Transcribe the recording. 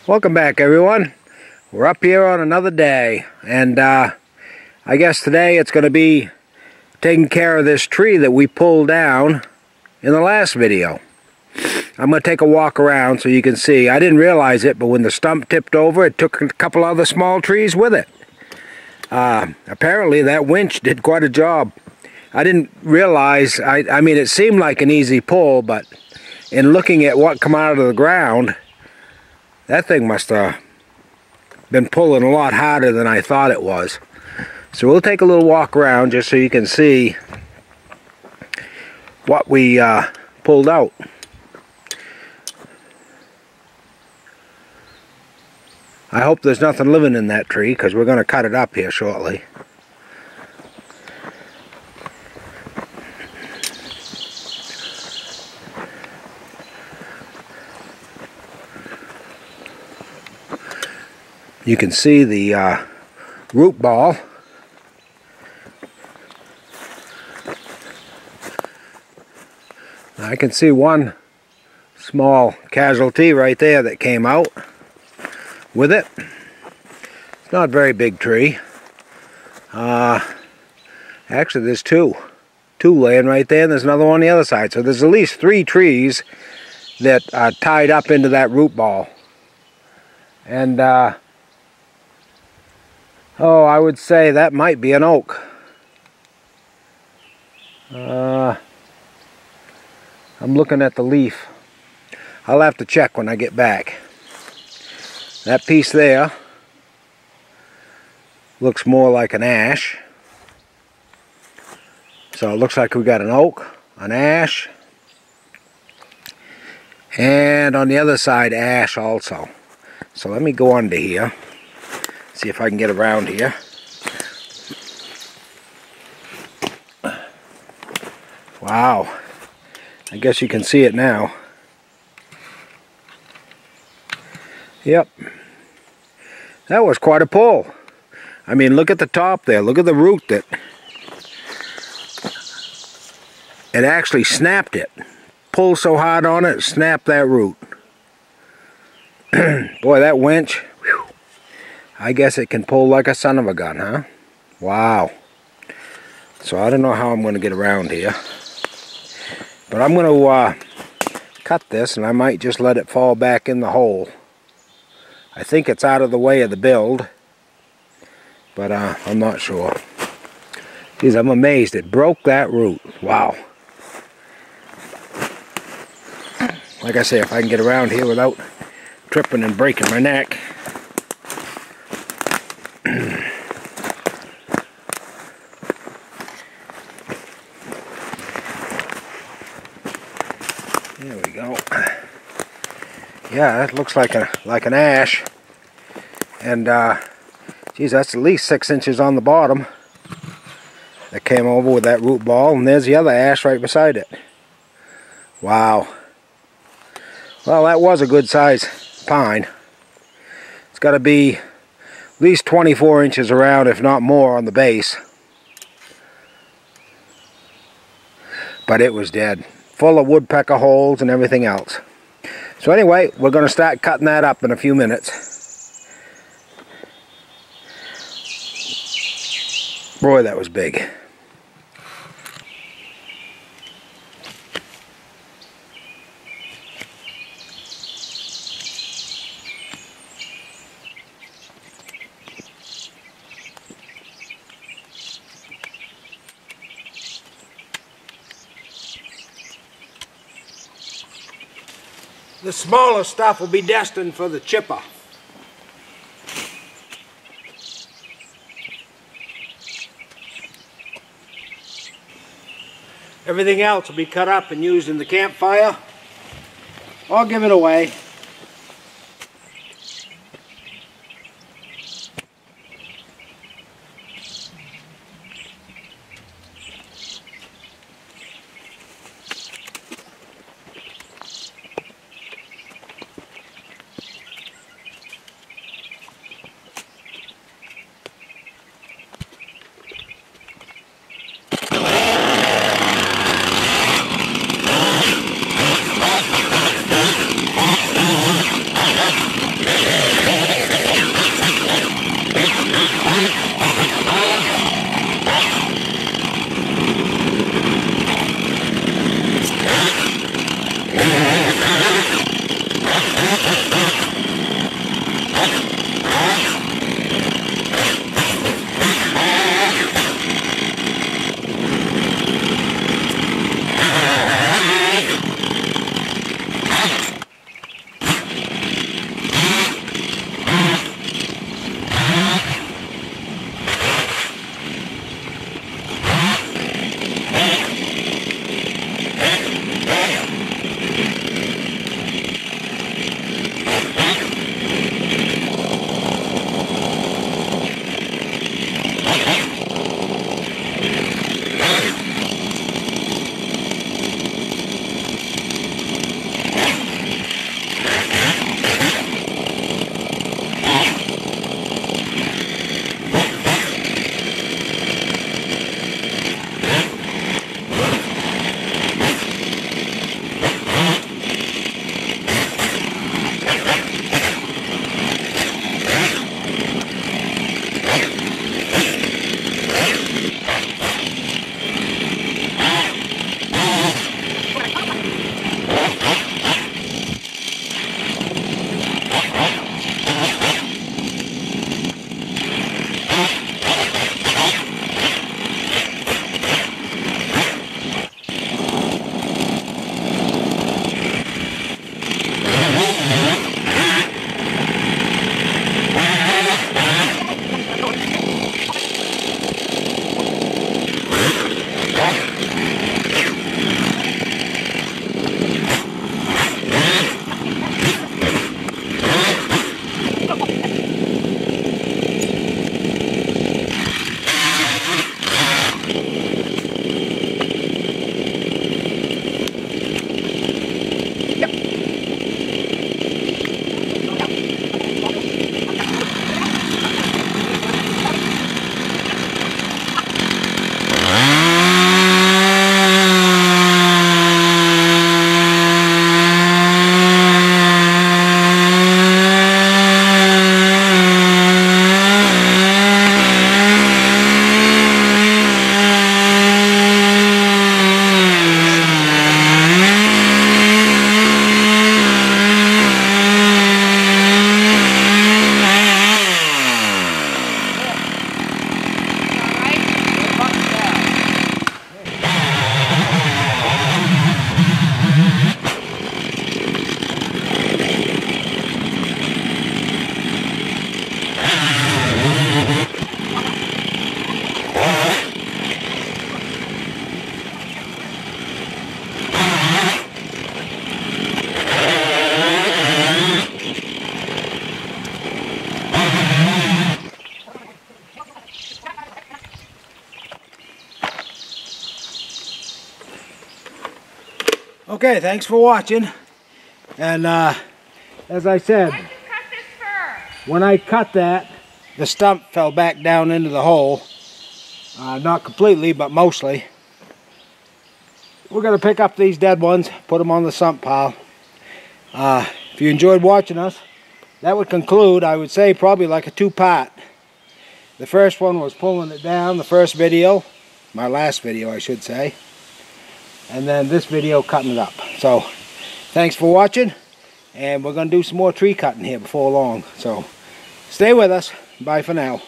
Welcome back, everyone. We're up here on another day, and I guess today it's going to be taking care of this tree that we pulled down in the last video. I'm going to take a walk around so you can see. I didn't realize it, but when the stump tipped over, it took a couple other small trees with it. Apparently that winch did quite a job. I didn't realize, I mean, it seemed like an easy pull, but in looking at what come out of the ground, that thing must have been pulling a lot harder than I thought it was. So we'll take a little walk around just so you can see what we pulled out. I hope there's nothing living in that tree because we're going to cut it up here shortly. You can see the root ball. I can see one small casualty right there that came out with it. It's not a very big tree. Actually, there's two laying right there, and there's another one on the other side. So there's at least 3 trees that are tied up into that root ball. And oh, I would say that might be an oak. I'm looking at the leaf. I'll have to check when I get back. That piece there looks more like an ash. So it looks like we got an oak, an ash, and on the other side ash also. So let me go under here. See if I can get around here. Wow. I guess you can see it now. Yep. That was quite a pull. I mean, look at the top there. Look at the root that it actually snapped it. Pulled so hard on it, snapped that root. Boy, that winch. Whew. I guess it can pull like a son of a gun, huh? Wow. So I don't know how I'm going to get around here. But I'm going to cut this, and I might just let it fall back in the hole. I think it's out of the way of the build. But I'm not sure. Geez, I'm amazed. It broke that root. Wow. Like I say, if I can get around here without tripping and breaking my neck. There we go. Yeah, that looks like an ash. And geez, that's at least 6 inches on the bottom. That came over with that root ball, and there's the other ash right beside it. Wow. Well, that was a good size pine. It's got to be at least 24 inches around, if not more, on the base. But it was dead. Full of woodpecker holes and everything else. So anyway, we're going to start cutting that up in a few minutes. Boy, that was big. The smaller stuff will be destined for the chipper. Everything else will be cut up and used in the campfire or given away. Okay, thanks for watching. And as I said, Why did you cut this fir? when I cut that, the stump fell back down into the hole. Not completely, but mostly. We're going to pick up these dead ones, put them on the sump pile. If you enjoyed watching us, that would conclude, I would say, probably like a two-part. The first one was pulling it down, the first video, my last video I should say, and then this video cutting it up. So thanks for watching, and we're going to do some more tree cutting here before long. So stay with us. Bye for now.